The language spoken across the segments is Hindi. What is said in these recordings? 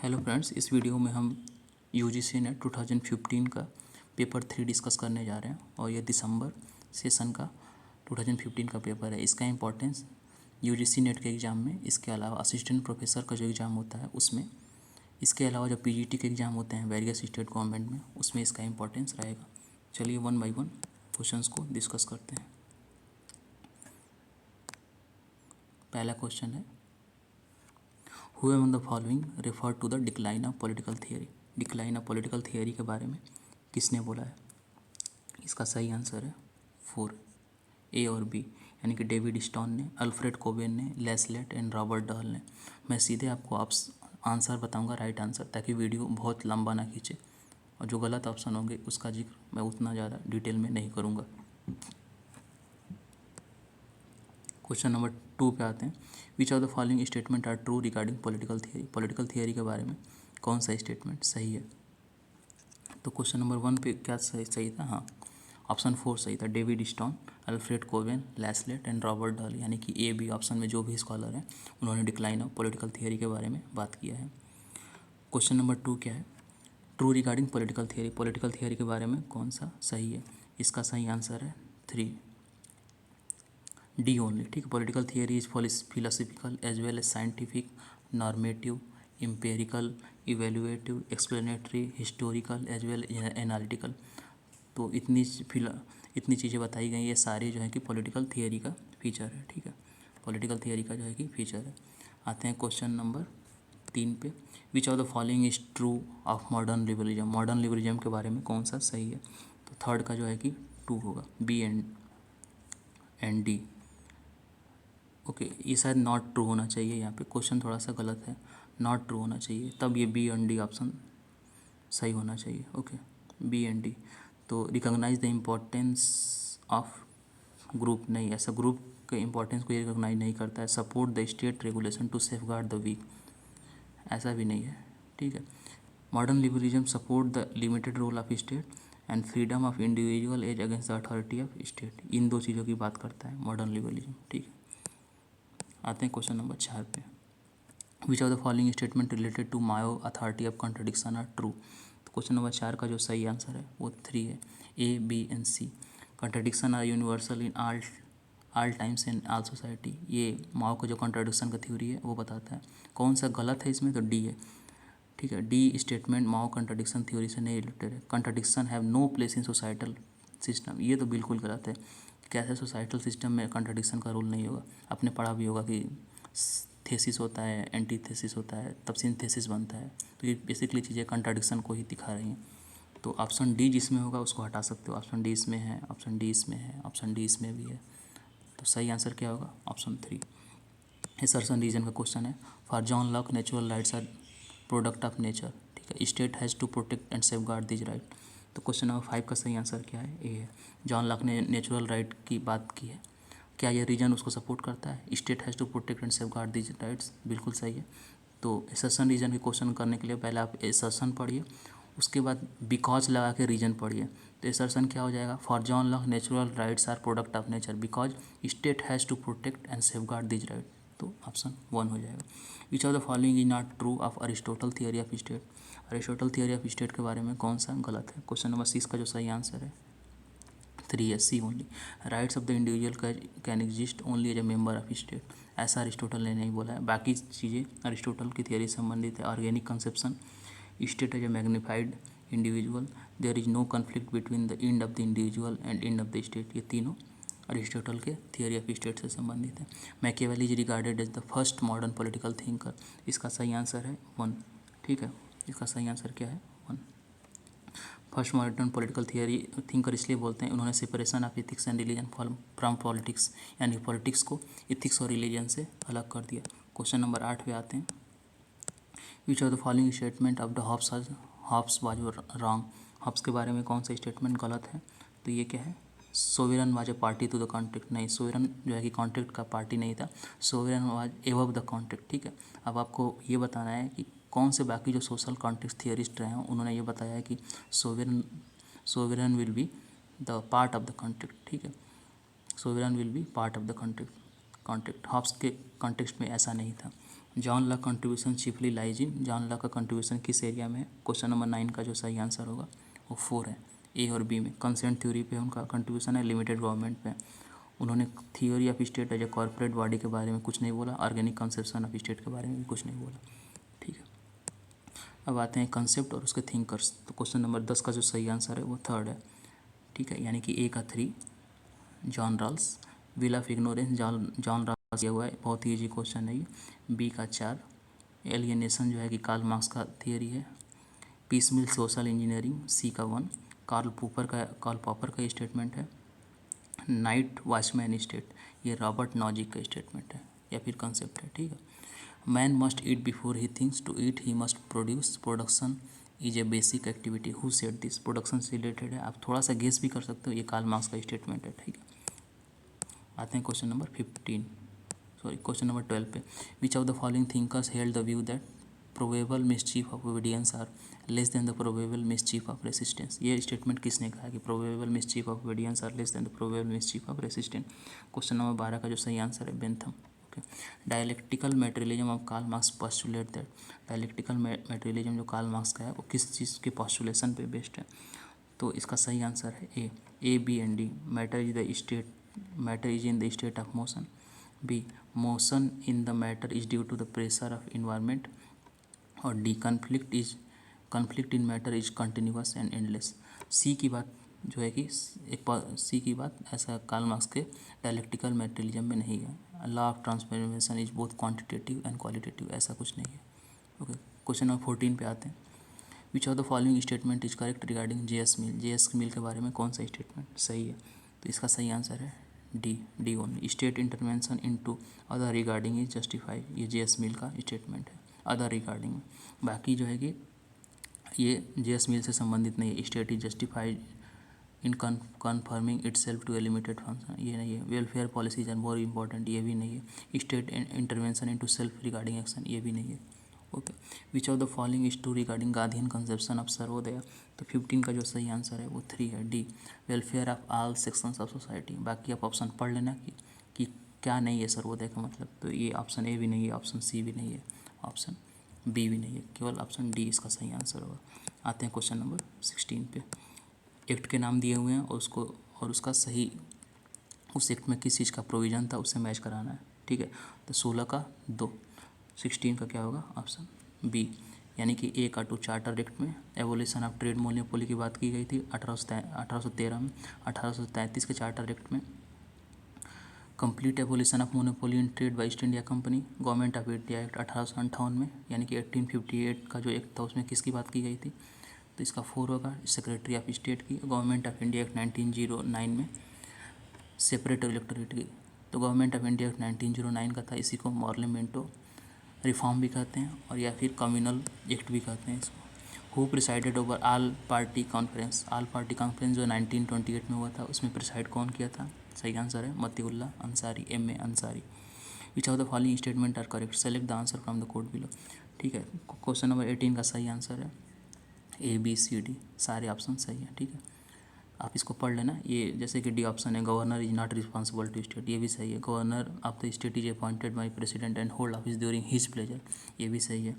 हेलो फ्रेंड्स, इस वीडियो में हम यूजीसी नेट 2015 का पेपर 3 डिस्कस करने जा रहे हैं और ये दिसंबर सेशन का 2015 का पेपर है। इसका इंपॉर्टेंस यूजीसी नेट के एग्ज़ाम में, इसके अलावा असिस्टेंट प्रोफेसर का जो एग्ज़ाम होता है उसमें, इसके अलावा जो पीजीटी के एग्ज़ाम होते हैं वेरियस स्टेट गवर्नमेंट में, उसमें इसका इंपॉर्टेंस रहेगा। चलिए 1 बाय 1 क्वेश्चंस को डिस्कस करते हैं। पहला क्वेश्चन है, who among the following refer to the decline of political theory. Decline of political theory के बारे में किसने बोला है? इसका सही आंसर है 4, ए और बी, यानी कि डेविड स्टोन ने, अल्फ्रेड कोबेन ने, लेस्लेट एंड रॉबर्ट डहल ने। मैं सीधे आपको आंसर बताऊंगा, राइट आंसर, ताकि वीडियो बहुत लंबा ना खींचे, और जो गलत ऑप्शन होंगे उसका जिक्र मैं उतना ज़्यादा डिटेल में नहीं करूँगा। क्वेश्चन नंबर 2 पे आते हैं। Which of the following statement are true regarding political theory. Political theory के बारे में कौन सा स्टेटमेंट सही है? तो क्वेश्चन नंबर 1 पे क्या सही था? हाँ, ऑप्शन 4 सही था, David Easton, Alfred Cobban, Laslett and Robert Dahl, यानी कि ए बी ऑप्शन में जो भी स्कॉलर हैं उन्होंने डिक्लाइन ऑफ पॉलिटिकल थियरी के बारे में बात किया है। क्वेश्चन नंबर 2 क्या है? True regarding political theory. Political theory के बारे में कौन सा सही है? इसका सही आंसर है 3, डी ओनली। ठीक है, political theory is philosophical as well as scientific, normative, empirical, evaluative, explanatory, historical as well analytical. तो इतनी चीज़ें बताई गई, ये सारी जो है कि पॉलिटिकल थियरी का फीचर है। ठीक है, पॉलिटिकल थियरी का जो है कि फीचर है। आते हैं क्वेश्चन नंबर 3 पे। Which of the following is true of modern liberalism. Modern liberalism के बारे में कौन सा सही है? तो थर्ड का जो है कि 2 होगा, बी एंड डी। ओके, ये शायद नॉट ट्रू होना चाहिए, यहाँ पे क्वेश्चन थोड़ा सा गलत है, नॉट ट्रू होना चाहिए, तब ये बी एंड डी ऑप्शन सही होना चाहिए। Okay, B and D. तो recognise the importance of group, नहीं, ऐसा ग्रुप के इम्पोर्टेंस को ये रिकॉग्नाइज नहीं करता है। Support the state regulation to safeguard the weak, ऐसा भी नहीं है। ठीक है, modern liberalism support the limited role of state and freedom of individual as against the authority of state. इन दो चीज़ों की बात करता है मॉडर्न लिबरलिज्म। ठीक है, आते हैं क्वेश्चन नंबर 4 पे। Which of the following statement related to Mao's authority of contradiction are true. तो क्वेश्चन नंबर 4 का जो सही आंसर है वो 3 है, A B and C. Contradiction are universal in all times and all society. ये माओ का जो कॉन्ट्रडिक्शन का थ्योरी है वो बताता है। कौन सा गलत है इसमें? तो डी है। ठीक है, D statement Mao contradiction theory से नहीं रिलेटेड है। Contradiction have no place in societal system, ये तो बिल्कुल गलत है। कैसे सोसाइटल सिस्टम में कॉन्ट्रडिक्शन का रोल नहीं होगा? आपने पढ़ा भी होगा कि थेसिस होता है, एंटीथेसिस होता है, तब सिंथेसिस बनता है। तो ये बेसिकली चीज़ें कॉन्ट्रडिक्शन को ही दिखा रही हैं। तो ऑप्शन डी जिसमें होगा उसको हटा सकते हो। ऑप्शन डी इसमें है, ऑप्शन डी इसमें है, ऑप्शन डी इसमें भी है। तो सही आंसर क्या होगा? ऑप्शन 3। एसर्शन रीजन का क्वेश्चन है। For John Locke natural rights are product of nature. ठीक है, state has to protect and safeguard this right. तो क्वेश्चन नंबर 5 का सही आंसर क्या है? ए है। जॉन लॉक ने नेचुरल राइट की बात की है, क्या यह रीजन उसको सपोर्ट करता है? State has to protect and safeguard this rights, बिल्कुल सही है। तो एसर्शन रीजन के क्वेश्चन करने के लिए पहले आप एसर्शन पढ़िए, उसके बाद बिकॉज लगा के रीजन पढ़िए। तो एसर्शन क्या हो जाएगा? For John Locke natural rights are product of nature because state has to protect and safeguard this right. तो ऑप्शन 1 हो जाएगा। Which of the following is not true of Aristotle theory of state. Aristotle theory of state के बारे में कौन सा गलत है? क्वेश्चन नंबर 6 का जो सही आंसर है 3 है, C only. Rights of the individual can exist only as a member of state, ऐसा अरिस्टोटल ने नहीं बोला है। बाकी चीज़ें अरिस्टोटल की थियरी से संबंधित है। Organic conception, state as a magnified individual, there is no conflict between the end of the individual and end of the state, ये तीनों अरिस्टोटल के थियरी ऑफ स्टेट से संबंधित है। Machiavelli is regarded as the first modern political thinker, इसका सही आंसर है 1। ठीक है, इसका सही आंसर क्या है? 1। First modern political theory thinker इसलिए बोलते हैं, उन्होंने separation of ethics and religion from politics, यानी पॉलिटिक्स को एथिक्स और रिलीजन से अलग कर दिया। क्वेश्चन नंबर 8 पे आते हैं। Which of the following statement of the Hobbes was wrong. Hobbes के बारे में कौन सा स्टेटमेंट गलत है? तो ये क्या है? Sovereign was a party to the contract, नहीं, सोवेरन जो है कि कॉन्ट्रैक्ट का पार्टी नहीं था, सोवेरन वाज एबव द कॉन्ट्रैक्ट। ठीक है, अब आपको ये बताना है कि कौन से बाकी जो सोशल कॉन्टेक्स्ट थियरिस्ट रहे हैं उन्होंने ये बताया है कि sovereign will be the part of the contract. ठीक है, sovereign will be part of the contract. Hobbes के कॉन्टेक्स्ट में ऐसा नहीं था। John Locke contribution chiefly lies in, John Locke का कंट्रीब्यूशन किस एरिया में है? क्वेश्चन नंबर 9 का जो सही आंसर होगा वो 4 है, ए और बी में। कंसेंट थ्योरी पे उनका कंट्रीब्यूशन है, लिमिटेड गवर्नमेंट पे। उन्होंने theory of state as a corporate body के बारे में कुछ नहीं बोला, ऑर्गेनिक कंसेप्शन ऑफ स्टेट के बारे में भी कुछ नहीं बोला। ठीक है, अब आते हैं कंसेप्ट और उसके थिंकर्स। तो क्वेश्चन नंबर 10 का जो सही आंसर है वो 3 है। ठीक है, यानी कि ए का 3 John Rawls, veil of ignorance John Rawls किया हुआ है, बहुत ही ईजी क्वेश्चन है ये। बी का 4 एलियनेशन जो है कि कार्ल मार्क्स का थियरी है। Piecemeal social engineering, C का 1 कार्ल पॉपर का स्टेटमेंट है। नाइट वॉचमैन स्टेट, ये रॉबर्ट नॉजिक का स्टेटमेंट है या फिर कंसेप्ट है। ठीक है, man must eat before he thinks, to eat he must produce, production is a basic activity, who said this? Production से रिलेटेड है, आप थोड़ा सा गेस भी कर सकते हो, ये कार्ल मार्क्स का स्टेटमेंट है। ठीक है, आते हैं क्वेश्चन नंबर 12 पे। Which of the following thinkers held the view that probable mischief of obedience are less than the probable mischief of resistance? ये स्टेटमेंट किसने कहा कि probable mischief of obedience are less than the probable mischief of resistance? Question number 12 का जो सही आंसर है Bentham. Okay, dialectical materialism of Karl Marx postulate that, dialectical materialism जो कार्ल मार्क्स का है वो किस चीज़ के पोस्टुलेशन पे बेस्ड है? तो इसका सही आंसर है A B and D. Matter is in the state of motion, B motion in the matter is due to the pressure of environment, और D conflict in matter is continuous and endless. C की बात जो है कि सी की बात ऐसा कार्ल मार्क्स के डायलेक्टिकल मटेरियलिज्म में नहीं है। Law of transformation is both quantitative and qualitative, ऐसा कुछ नहीं है। ओके, क्वेश्चन नंबर 14 पे आते हैं। Which of the following statement is correct regarding JS Mill? JS Mill के बारे में कौन सा स्टेटमेंट सही है? तो इसका सही आंसर है D only. State intervention into other regarding is justified, ये जेएस मिल का स्टेटमेंट है अदर रिगार्डिंग में। बाकी जो है कि ये जेएस मिल से संबंधित नहीं है। State is justified in conforming itself to a limited function, ये नहीं है। Welfare policies are more important, ये भी नहीं है। State intervention into self regarding action, ये भी नहीं है। Okay, which of the following is true regarding Gandhian conception of Sarvodaya? तो 15 का जो सही आंसर है वो 3 है, D welfare of all sections of society. बाकी आप ऑप्शन पढ़ लेना कि क्या नहीं है सर्वोदय का मतलब। तो ये ऑप्शन ए भी नहीं है, ऑप्शन सी भी नहीं है, ऑप्शन बी भी नहीं है, केवल ऑप्शन डी इसका सही आंसर होगा। आते हैं क्वेश्चन नंबर 16 पे। एक्ट के नाम दिए हुए हैं और उसका सही उस एक्ट में किस चीज़ का प्रोविज़न था उससे मैच कराना है। ठीक है, तो 16 का 2, 16 का क्या होगा? ऑप्शन बी, यानी कि ए का 2 चार्टर एक्ट में एवोल्यूशन ऑफ ट्रेड मोनोपोली की बात की गई थी 1813 में। 1833 के चार्टर एक्ट में complete evolution of monopoly in trade by east India company. Government of India act 1858 में, यानी कि 1858 का जो एक्ट था उसमें किसकी बात की गई थी? तो इसका 4 होगा, सेक्रेटरी ऑफ स्टेट की। गवर्नमेंट ऑफ इंडिया एक्ट 1909 में सेपरेट इलेक्टोरेट की। तो गवर्नमेंट ऑफ इंडिया एक्ट 1909 का था, इसी को मॉर्लेमेंटो रिफॉर्म भी कहते हैं और या फिर कम्युनल एक्ट भी कहते हैं इसको। Who presided over all party conference? All party conference जो 1928 में हुआ था उसमें प्रिसाइड कौन किया था? सही आंसर है Matiullah Ansari, M A Ansari. Which of the following statement are correct? Select the answer from the code below. ठीक है, क्वेश्चन नंबर 18 का सही आंसर है ए बी सी डी, सारे ऑप्शन सही हैं। ठीक है, आप इसको पढ़ लेना। ये जैसे कि डी ऑप्शन है governor is not responsible to state, ये भी सही है। Governor of the state is appointed by president and hold office during his pleasure, ये भी सही है।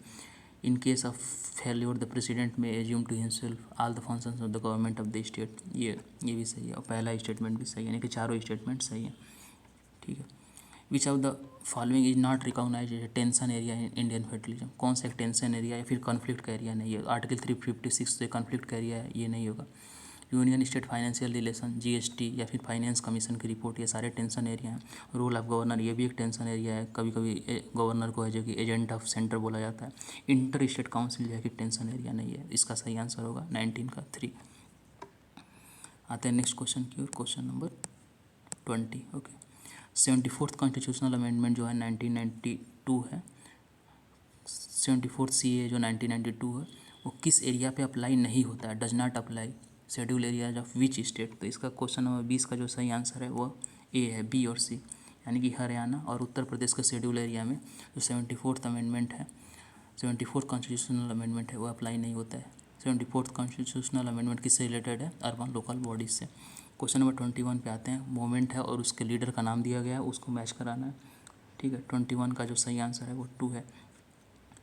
In case of failure the president may assume to himself all the functions of the government of the state, ये भी सही है। और पहला स्टेटमेंट भी सही है, यानी कि चारों स्टेटमेंट सही है। ठीक है, which of the following is not recognize as a tension area in Indian federalism? कौन सा एक टेंशन एरिया या फिर कॉन्फ्लिक्ट का एरिया नहीं है? आर्टिकल 356 से कॉन्फ्लिक्ट का एरिया है, ये नहीं होगा। Union state financial relation, GST या फिर फाइनेंस कमीशन की रिपोर्ट, ये सारे टेंशन एरिया हैं। रोल ऑफ गवर्नर, ये भी एक टेंशन एरिया है। कभी कभी गवर्नर को है जो कि एजेंट ऑफ सेंटर बोला जाता है। इंटर स्टेट काउंसिल जो है कि टेंशन एरिया नहीं है। इसका सही आंसर होगा 19 का 3। आते हैं नेक्स्ट क्वेश्चन की ओर, question number 20। Okay, 74th constitutional amendment जो है 1992 है। 74th CA जो 1992 है वो किस एरिया पे अप्लाई नहीं होता है? Does not apply schedule areas of which state? तो इसका क्वेश्चन नंबर 20 का जो सही आंसर है वो ए है, बी और सी, यानी कि हरियाणा और उत्तर प्रदेश के शेड्यूल एरिया में जो 74th अमेंडमेंट है, 74th कॉन्स्टिट्यूशनल अमेंडमेंट है वो अप्लाई नहीं होता है। 74th कॉन्स्टिट्यूशनल अमेंडमेंट किससे रिलेटेड है? अर्बन लोकल बॉडीज से। क्वेश्चन नंबर 21 पे आते हैं। मूवमेंट है और उसके लीडर का नाम दिया गया है, उसको मैच कराना है। ठीक है, 21 का जो सही आंसर है वो 2 है,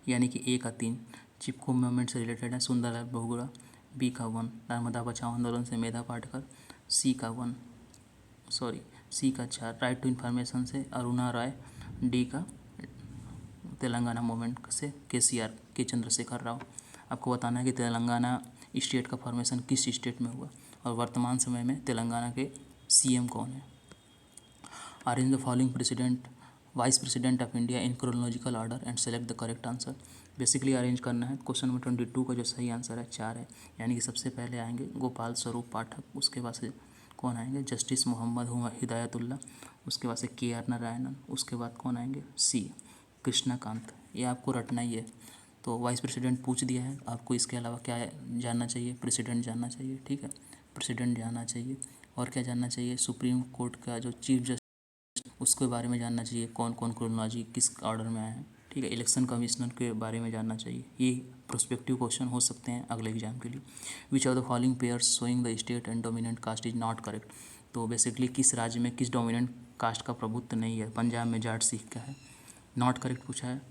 यानी कि ए का 3 चिपको मूवमेंट से रिलेटेड है, सुंदरलाल बहुगुणा। बी का 1 नर्मदा बचाओ आंदोलन से मेधा पाटकर। सी का 4 राइट टू इन्फॉर्मेशन से अरुणा राय। डी का तेलंगाना मूवमेंट से केसीआर के चंद्रशेखर राव। आपको बताना है कि तेलंगाना स्टेट का फॉर्मेशन किस स्टेट में हुआ और वर्तमान समय में तेलंगाना के सीएम कौन है। Arrange the following president vice president of India in chronological order and select the correct answer. Basically arrange करना है। क्वेश्चन नंबर 22 का जो सही आंसर है 4 है, यानी कि सबसे पहले आएंगे गोपाल स्वरूप पाठक, उसके बाद से कौन आएंगे जस्टिस मोहम्मद हिदायतुल्ला, उसके बाद से के.आर. नारायणन, उसके बाद कौन आएंगे सी कृष्णाकांत। ये आपको रटना ही है। तो वाइस प्रेसिडेंट पूछ दिया है, आपको इसके अलावा क्या जानना चाहिए, प्रेसिडेंट जानना चाहिए, ठीक है, प्रेसिडेंट जानना चाहिए। और क्या जानना चाहिए, सुप्रीम कोर्ट का जो चीफ जस्टिस उसके बारे में जानना चाहिए, कौन कौन क्रोनोलॉजी किस ऑर्डर में आए हैं, ठीक है। इलेक्शन कमिश्नर के बारे में जानना चाहिए। ये प्रोस्पेक्टिव क्वेश्चन हो सकते हैं अगले एग्जाम के लिए। विच of the following pairs showing the state and dominant caste is not correct. तो बेसिकली किस राज्य में किस डोमिनेंट कास्ट का प्रभुत्व नहीं है। पंजाब में जाट सिख का है, नॉट करेक्ट पूछा है।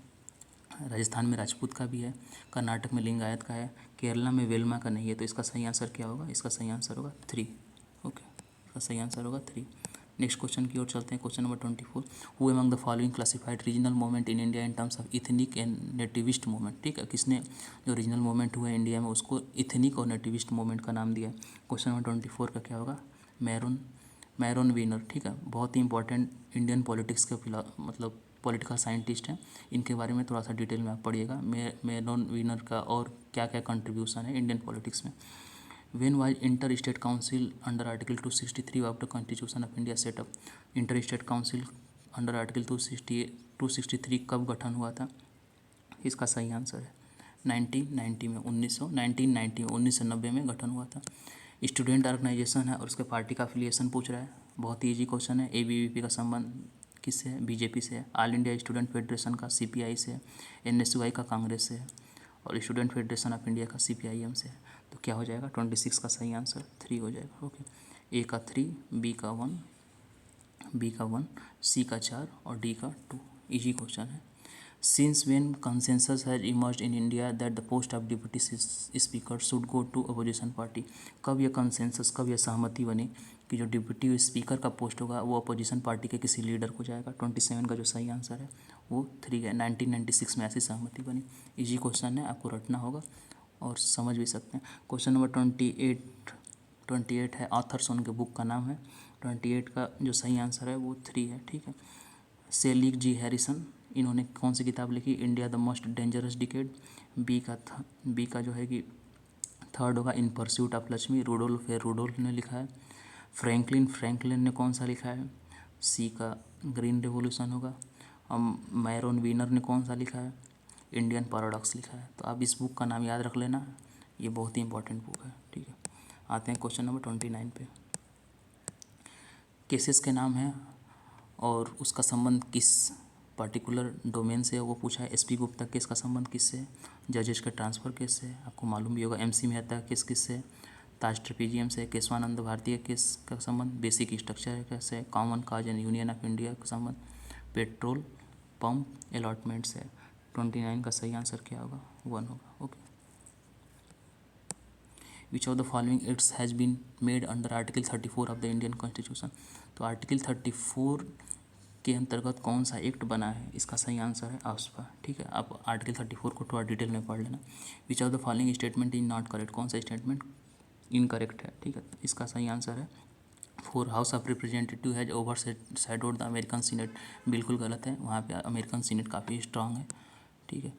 राजस्थान में राजपूत का भी है, कर्नाटक में लिंगायत का है, केरला में वेलमा का नहीं है। तो इसका सही आंसर क्या होगा, इसका सही आंसर होगा 3। ओके, इसका सही आंसर होगा 3। नेक्स्ट क्वेश्चन की ओर चलते हैं। Question number 24, who among the following classified regional movement in India in terms of ethnic and nativist movement. ठीक है, किसने जो रीजनल मूवमेंट हुआ है इंडिया में उसको इथनिक और नेटिविस्ट मूवमेंट का नाम दिया है। क्वेश्चन नंबर 24 का क्या होगा, मैरोन वीनर। ठीक है, बहुत ही इंपॉर्टेंट इंडियन पॉलिटिक्स के मतलब पॉलिटिकल साइंटिस्ट हैं। इनके बारे में थोड़ा सा डिटेल में आप पढ़िएगा, मैरोन वीनर का और क्या क्या कंट्रीब्यूशन है इंडियन पॉलिटिक्स में। When was Inter-State Council under Article 263 of the Constitution of India set up? Inter-State Council under article 263 कब गठन हुआ था, इसका सही आंसर है 1990 में 1990 में गठन हुआ था। स्टूडेंट ऑर्गेनाइजेशन है और उसके पार्टी का अफिलिएशन पूछ रहा है, बहुत ही ईजी क्वेश्चन है। एबीवीपी का संबंध किससे है, बीजेपी से है। ऑल इंडिया स्टूडेंट फेडरेशन का सीपीआई से है। एनएसयूआई का कांग्रेस से है और स्टूडेंट फेडरेशन ऑफ इंडिया का सीपीआईएम से है। तो क्या हो जाएगा 26 का सही आंसर 3 हो जाएगा। ओके, ए का 3, बी का 1, सी का 4 और डी का 2। इजी क्वेश्चन है। Since when consensus has emerged in India that the post of deputy speaker should go to opposition party. कब यह कंसेंसस, कब यह सहमति बनी कि जो डिप्टी स्पीकर का पोस्ट होगा वो अपोजिशन पार्टी के किसी लीडर को जाएगा। 27 का जो सही आंसर है वो 3 है। 1996 में ऐसी सहमति बनी। इजी क्वेश्चन है, आपको रटना होगा और समझ भी सकते हैं। क्वेश्चन नंबर 28 है, ऑथर्स उनके बुक का नाम है। 28 का जो सही आंसर है वो 3 है, ठीक है। सेलिक जी हैरिसन, इन्होंने कौन सी किताब लिखी, India the most dangerous decade. B का जो है कि 3rd होगा, in pursuit of Lakshmi, Rudolph ने लिखा है। फ्रैंकलिन ने कौन सा लिखा है, सी का ग्रीन रेवोल्यूशन होगा। और मैरोन वीनर ने कौन सा लिखा है, इंडियन पैराडॉक्स लिखा है। तो आप इस बुक का नाम याद रख लेना, ये बहुत ही इंपॉर्टेंट बुक है, ठीक है। आते हैं क्वेश्चन नंबर 29 पे। केसेस के नाम है और उसका संबंध किस पर्टिकुलर डोमेन से है वो पूछा है। एसपी गुप्ता केस का संबंध किससे है, जजेस के ट्रांसफ़र केस से है, आपको मालूम भी होगा। एमसी मेहता केस किससे है, ताज ट्रेपेजियम से। केशवानंद भारतीय केस का संबंध बेसिक स्ट्रक्चर कैसे है, common cause and union of India का संबंध पेट्रोल पंप अलॉटमेंट से। 29 का सही आंसर क्या होगा, 1 होगा। Okay, which of the following acts has been made under article 34 of the Indian constitution. तो आर्टिकल 34 के अंतर्गत कौन सा एक्ट बना है, इसका सही आंसर है आफ्सपा, ठीक है। आप आर्टिकल 34 को थोड़ा डिटेल में पढ़ लेना। विच of the following statement is not correct, कौन सा स्टेटमेंट इनकरेक्ट है, ठीक है। इसका सही आंसर है 4, house of representative has over shadowed the American senate. बिल्कुल गलत है, वहाँ पे अमेरिकन सीनेट काफ़ी स्ट्रांग है, ठीक है।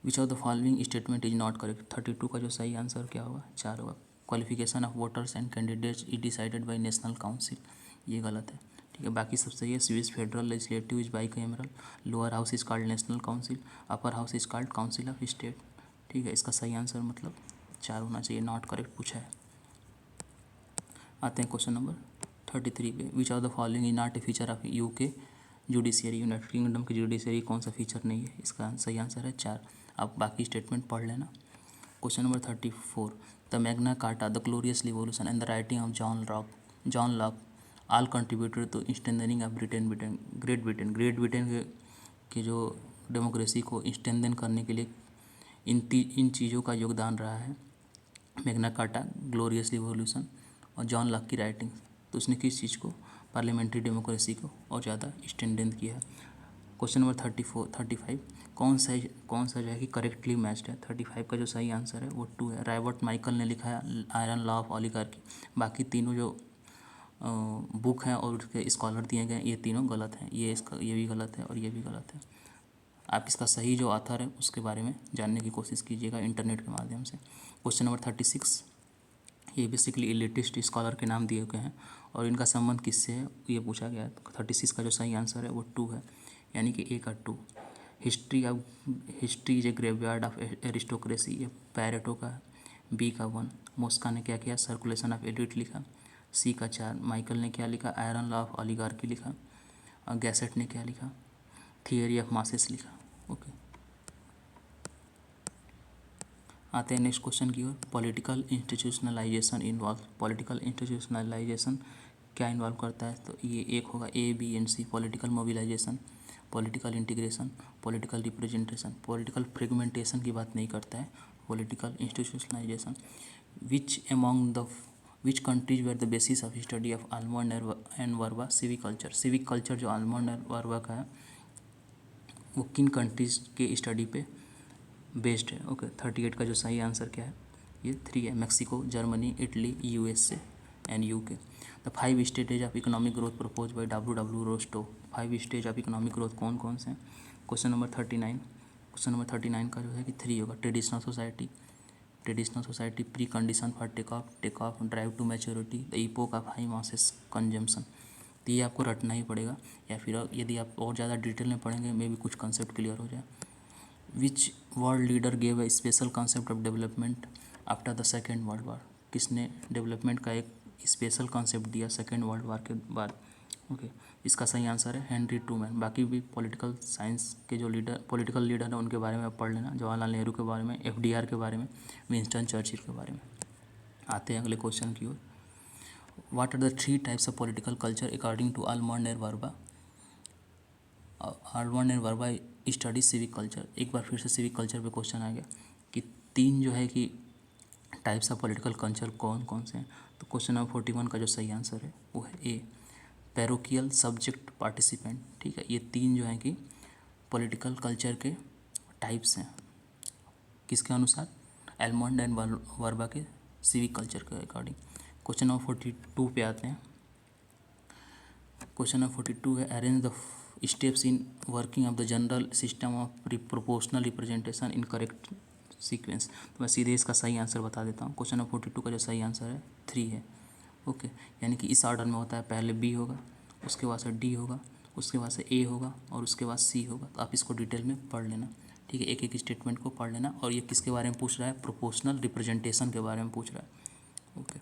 Which of the following statement is not correct, 32 का जो सही आंसर क्या होगा, 4 होगा। Qualification of voters and candidates is decided by national council, ये गलत है, ठीक है। बाकी सब सही है। Swiss federal legislative is by cameral, lower house is called national council, upper house is called council of state, ठीक है। इसका सही आंसर मतलब 4 होना चाहिए, नॉट करेक्ट पूछा है। आते हैं क्वेश्चन नंबर 33 पे। Which of the following is not A feature of UK judiciary, United kingdom की जुडिशियरी कौन सा फीचर नहीं है, इसका सही आंसर है 4। आप बाकी स्टेटमेंट पढ़ लेना। Question number 34, the Magna Carta, the glorious revolution and the writing of John Locke all contributed to strengthening of Great Britain की जो डेमोक्रेसी को स्ट्रेंथन करने के लिए इन चीज़ों का योगदान रहा है। मैग्ना कार्टा, ग्लोरियस रिवॉल्यूशन और जॉन लॉक की राइटिंग। तो उसने किस चीज़ को, पार्लियामेंट्री डेमोक्रेसी को और ज़्यादा स्ट्रेंथन किया है। क्वेश्चन नंबर 35, कौन सा जो है कि करेक्टली मैच्ड है। 35 का जो सही आंसर है वो 2 है। रॉबर्ट माइकल ने लिखा है आयरन लॉ ऑफ ऑलिगार्की। बाकी तीनों जो बुक हैं और उसके स्कॉलर दिए गए ये तीनों गलत हैं। ये भी गलत है और ये भी गलत है। आप इसका सही जो ऑथर है उसके बारे में जानने की कोशिश कीजिएगा इंटरनेट के माध्यम से। क्वेश्चन नंबर 36, ये बेसिकली इलिटिस्ट स्कॉलर के नाम दिए गए हैं और इनका संबंध किससे है ये पूछा गया है। 36 का जो सही आंसर है वो 2 है, यानी कि ए का 2। History is a graveyard of aristocracy, ये पैरेटो का है। बी का 1। मोस्का ने क्या किया, सर्कुलेशन ऑफ एलिट लिखा। सी का 4। माइकल ने क्या लिखा, आयरन लॉ ऑफ ऑलिगार्की लिखा। और गैसेट ने क्या लिखा, थियरी ऑफ मासेस लिखा। ओके, आते हैं नेक्स्ट क्वेश्चन की ओर। Political institutionalisation involve, political institutionalisation क्या इन्वॉल्व करता है, तो ये एक होगा A, B and C. Political mobilisation, political integration, political representation. Political fragmentation की बात नहीं करता है political institutionalisation. Which countries were the basis of study of Almond and Verba civic culture. Civic culture जो आलमंड एंड वर्बा का है वो किन कंट्रीज़ के स्टडी पे बेस्ड है। ओके, 38 का जो सही आंसर क्या है, ये 3 है। Mexico, Germany, Italy, USA and UK. The 5 stage of economic growth propose by W Rostow. 5 stage of economic growth कौन कौन से हैं। क्वेश्चन नंबर 39 का जो है कि 3 होगा। Traditional society, precondition for take off, drive to maturity, the epoch of high masses consumption. तो ये आपको रटना ही पड़ेगा, या फिर यदि आप और ज़्यादा डिटेल में पढ़ेंगे मे भी कुछ कंसेप्ट क्लियर हो जाए। विच world leader gave a special concept of development after the second world war. किसने डेवलपमेंट का एक स्पेशल कॉन्सेप्ट दिया सेकेंड वर्ल्ड वार के बाद। ओके, इसका सही आंसर है हेनरी ट्रूमैन। बाकी भी पॉलिटिकल साइंस के जो पॉलिटिकल लीडर हैं उनके बारे में आप पढ़ लेना, जवाहरलाल नेहरू के बारे में, FDR के बारे में, विंस्टन चर्चिल के बारे में। आते हैं अगले क्वेश्चन की ओर। What are the 3 types of political culture according to Almond and Verba. Almond and Verba study civic culture. एक बार फिर से सिविक कल्चर पे क्वेश्चन आ गया कि 3 जो है कि टाइप्स ऑफ पॉलिटिकल कल्चर कौन कौन से हैं। तो क्वेश्चन नंबर 41 का जो सही आंसर है वो है ए, पैरोकियल, सब्जेक्ट, पार्टिसिपेंट। ठीक है, ये 3 जो हैं कि पॉलिटिकल कल्चर के टाइप्स हैं किसके अनुसार, आलमंड एंड वर्बा के सिविक कल्चर के अकॉर्डिंग। क्वेश्चन नंबर 42 पे आते हैं। क्वेश्चन नंबर 42 है arrange the steps in working of the general system of proportional representation in correct sequence. तो मैं सीधे इसका सही आंसर बता देता हूँ। क्वेश्चन नंबर 42 का जो सही आंसर है 3 है। ओके, यानी कि इस ऑर्डर में होता है, पहले बी होगा, उसके बाद से डी होगा, उसके बाद से ए होगा और उसके बाद सी होगा। तो आप इसको डिटेल में पढ़ लेना, ठीक है, एक एक स्टेटमेंट को पढ़ लेना। और ये किसके बारे में पूछ रहा है, प्रोपोर्शनल रिप्रेजेंटेशन के बारे में पूछ रहा है। Okay,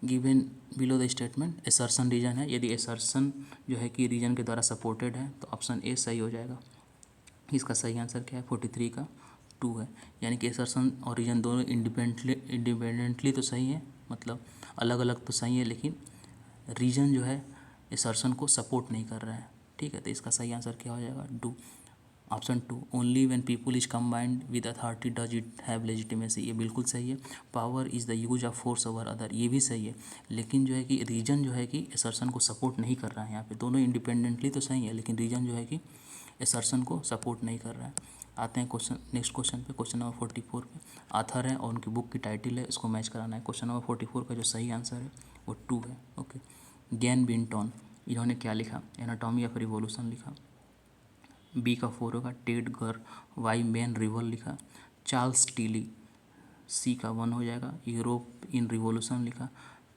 given below the statement assertion reason है। यदि एसर्शन जो है कि रीजन के द्वारा सपोर्टेड है तो ऑप्शन ए सही हो जाएगा। इसका सही आंसर क्या है, 43 का 2 है। यानी कि एसर्शन और रीजन दोनों इंडिपेंडेंटली तो सही है, मतलब अलग अलग तो सही है, लेकिन रीजन जो है एसर्शन को सपोर्ट नहीं कर रहा है। ठीक है, तो इसका सही आंसर क्या हो जाएगा, do, option 2। Only when people is combined with authority does it have legitimacy, ये बिल्कुल सही है। Power is the use of force over other, ये भी सही है। लेकिन जो है कि रीजन जो है कि एसर्शन को सपोर्ट नहीं कर रहा है। यहाँ पे दोनों इंडिपेंडेंटली तो सही है, लेकिन रीजन जो है कि एसर्शन को सपोर्ट नहीं कर रहा है। आते हैं नेक्स्ट क्वेश्चन पे, क्वेश्चन नंबर 44 पे। आथर है और उनकी बुक की टाइटल है, इसको मैच कराना है। क्वेश्चन नंबर 44 का जो सही आंसर है वो 2 है। ओके, गैन बिंटॉन, इन्होंने क्या लिखा, एनाटॉमी ऑफ रिवॉल्यूशन लिखा। बी का 4 होगा, टेड गर वाई मैन रिवल लिखा। चार्ल्स टीली, सी का 1 हो जाएगा, यूरोप इन रिवॉल्यूशन लिखा।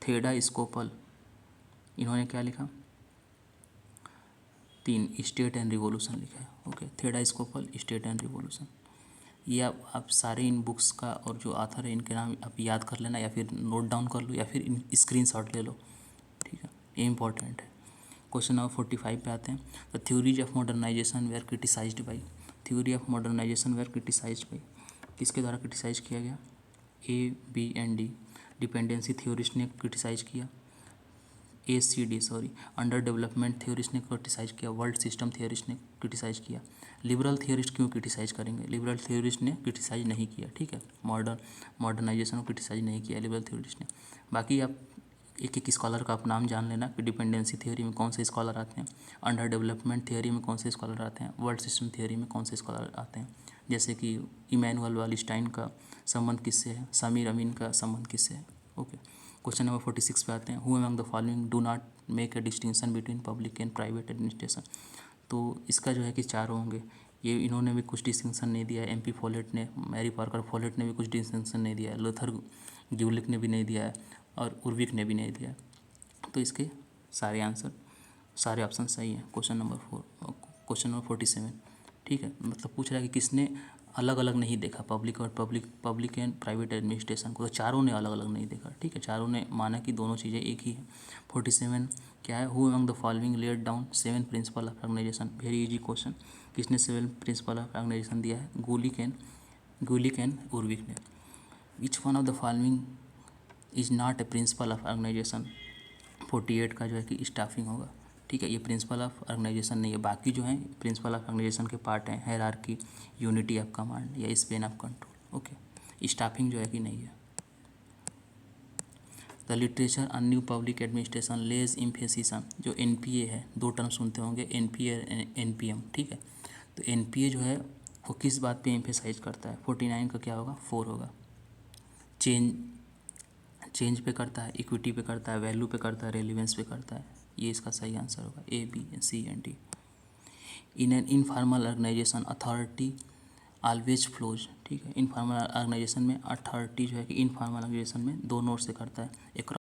थेडा स्कोपल, इन्होंने क्या लिखा, 3 स्टेट एंड रिवॉल्यूशन लिखा है। Okay, Theda Skocpol, state and revolution. ये आप सारे इन बुक्स का और जो आथर है इनके नाम आप याद कर लेना, या फिर नोट डाउन कर लो, या फिर स्क्रीनशॉट ले लो। ठीक है, ये इंपॉर्टेंट है। क्वेश्चन नंबर 45 पे आते हैं। The theories of modernisation were criticised by, theory of modernisation were criticised by, किसके द्वारा क्रिटिसाइज किया गया, A, B and D. Dependency theorist ने क्रिटिसाइज किया, अंडर डेवलपमेंट थ्योरिस्ट ने क्रिटिसाइज किया, वर्ल्ड सिस्टम थ्योरिस्ट ने क्रिटिसाइज किया, लिबरल थियोरिस्ट क्यों क्रिटिसाइज करेंगे, लिबरल थियोरिस्ट ने क्रिटिसाइज नहीं किया, ठीक है, मॉडर्नाइजेशन को क्रिटिसाइज नहीं किया लिबरल थियोरिस्ट ने। बाकी आप एक एक स्कॉलर का आप नाम जान लेना कि डिपेंडेंसी थियोरी में कौन से स्कॉलर आते हैं, अंडर डेवलपमेंट थियोरी में कौन से स्कॉलर आते हैं, वर्ल्ड सिस्टम थियोरी में कौन से स्कॉलर आते हैं। जैसे कि इमैनुअल वालिस्टाइन का संबंध किससे है, समीर अमीन का संबंध किससे है। ओके, क्वेश्चन नंबर 46 पे आते हैं। Who among the following do not make a distinction between public and private administration. तो इसका जो है कि चारों होंगे, ये इन्होंने भी कुछ डिस्टिंक्शन नहीं दिया है, एमपी फॉलेट ने, मैरी पार्कर फॉलेट ने भी कुछ डिस्टिंक्शन नहीं दिया है, लूथर ग्यूलिक ने भी नहीं दिया है और उर्विक ने भी नहीं दिया है। तो इसके सारे आंसर, सारे ऑप्शन सही हैं। क्वेश्चन नंबर 47, ठीक है, मतलब पूछ रहा है कि किसने अलग अलग नहीं देखा पब्लिक एंड प्राइवेट एडमिनिस्ट्रेशन को, तो चारों ने अलग अलग नहीं देखा, ठीक है, चारों ने माना कि दोनों चीज़ें एक ही है। 47 क्या है, who among the following laid down 7 principle of organization. Very easy question, किसने 7 प्रिंसिपल ऑफ ऑर्गेनाइजेशन दिया है, गुलिक एंड उर्विक ने। Which one of the following is not a principle of organization. 48 का जो है कि स्टाफिंग होगा, ठीक है, ये प्रिंसिपल ऑफ ऑर्गेनाइजेशन नहीं है। बाकी जो है प्रिंसिपल ऑफ ऑर्गेनाइजेशन के पार्ट हैं, हायरार्की, यूनिटी ऑफ कमांड या span of control. Okay, staffing जो है कि नहीं है। The literature on new public administration lays emphasis on, जो एनपीए है, दो टर्म सुनते होंगे, एनपीए एनपीएम, ठीक है, तो एनपीए जो है वो किस बात पे एम्फेसाइज करता है। 49 का क्या होगा, 4 होगा। चेंज पे करता है, इक्विटी पे करता है, वैल्यू पे करता है, रेलिवेंस पे करता है। ये इसका सही आंसर होगा, A B C and D. In an informal organization authority always flows, ठीक है, इनफॉर्मल ऑर्गेनाइजेशन में अथॉरिटी जो है कि इनफॉर्मल ऑर्गेनाइजेशन में दो नोट से करता है। एक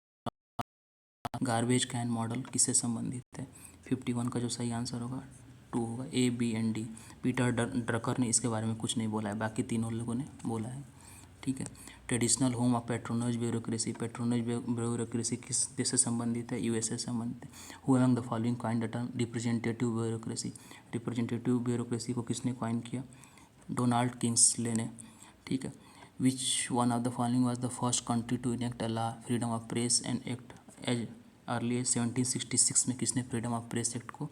गार्बेज कैन मॉडल किससे संबंधित है। 51 का जो सही आंसर होगा 2 होगा, A B and D. Peter Drucker ने इसके बारे में कुछ नहीं बोला है, बाकी तीनों लोगों ने बोला है, ठीक है। Traditional home of patronage bureaucracy, patronage bureaucracy किस देश से संबंधित है, यूएसए से संबंधित है। Who among the following coined the term representative bureaucracy, representative bureaucracy को किसने कॉइन किया, डोनाल्ड किंग्सले ने, ठीक है। Which one of the following was the first country to enact a law freedom of press and act as early 1766 में किसने फ्रीडम ऑफ प्रेस एक्ट को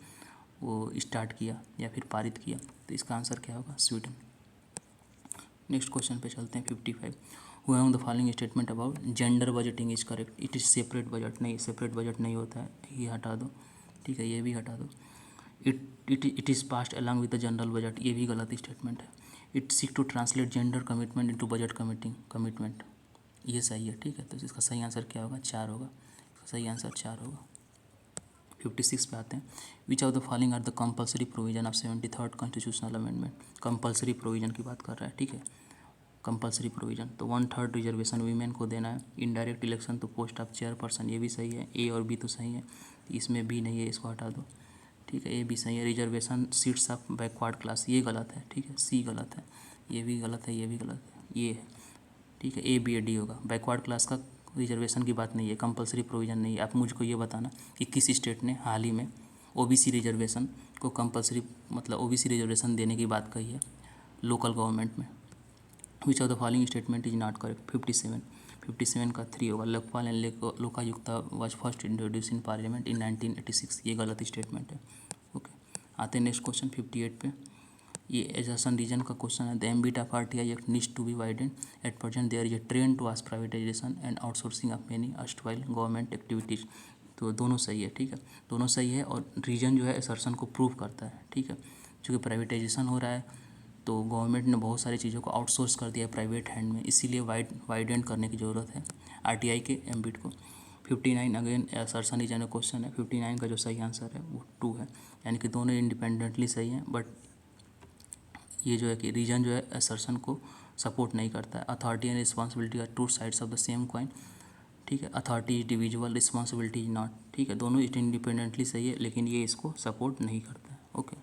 वो स्टार्ट किया या फिर पारित किया, तो इसका आंसर क्या होगा, स्वीडन। नेक्स्ट क्वेश्चन पे चलते हैं 55। Who among the following statement about gender budgeting is correct. It is separate budget, नहीं सेपरेट बजट नहीं होता है, ये हटा दो, ठीक है, ये भी हटा दो। It is passed along with the general budget, ये भी गलत स्टेटमेंट है। It seek to translate gender commitment into budget commitment, ये सही है, ठीक है, तो इसका सही आंसर क्या होगा, 4 होगा, इसका सही आंसर 4 होगा। 56 पे आते हैं। Which of the following are the compulsory provision of 73rd constitutional amendment. Compulsory provision की बात कर रहा है, ठीक है, कंपलसरी प्रोविजन, तो 1/3 रिजर्वेशन वीमेन को देना है। इनडायरेक्ट इलेक्शन तो पोस्ट ऑफ चेयरपर्सन, ये भी सही है, ए और बी तो सही है, इसमें बी नहीं है, इसको हटा दो, ठीक है, ए भी सही है। Reservation seats of backward class, ये गलत है, ठीक है, सी गलत है, ये भी गलत है, ये भी गलत है, ये है, ठीक है, ए बी डी होगा। बैकवर्ड क्लास का रिजर्वेशन की बात नहीं है, कंपलसरी प्रोविज़न नहीं है। आप मुझको ये बताना कि किस स्टेट ने हाल ही में ओबीसी रिजर्वेशन को कंपलसरी, मतलब ओबीसी रिजर्वेशन देने की बात कही है लोकल गवर्नमेंट में। Which of the following statement is not correct. 57 का 3 होगा। Lokpal and Lokayukta was first introduce in parliament in 1986, ये गलत स्टेटमेंट है। ओके, आते हैं नेक्स्ट क्वेश्चन 58 पे। ये एजर्सन रीजन का क्वेश्चन है। The ambit of RTI act needs to be widened. At present there is a trend to vast privatization and outsourcing of many erstwhile government activities. तो दोनों सही है, ठीक है, दोनों सही है, और रीजन जो है एसर्सन को प्रूव करता है, ठीक है, क्योंकि प्राइवेटाइजेशन हो रहा है तो गवर्नमेंट ने बहुत सारी चीज़ों को आउटसोर्स कर दिया है प्राइवेट हैंड में, इसीलिए वाइडेंड करने की ज़रूरत है आरटीआई के एम्बिट को। 59 अगेन एसर्सन रीजन का क्वेश्चन है। 59 का जो सही आंसर है वो 2 है, यानी कि दोनों इंडिपेंडेंटली सही हैं, बट ये जो है कि रीजन जो है असर्शन को सपोर्ट नहीं करता है। Authority and responsibility are two sides of the same coin, ठीक है, authority is divisible, responsibility is not, ठीक है, दोनों इंडिपेंडेंटली सही है, लेकिन ये इसको सपोर्ट नहीं करता है। ओके।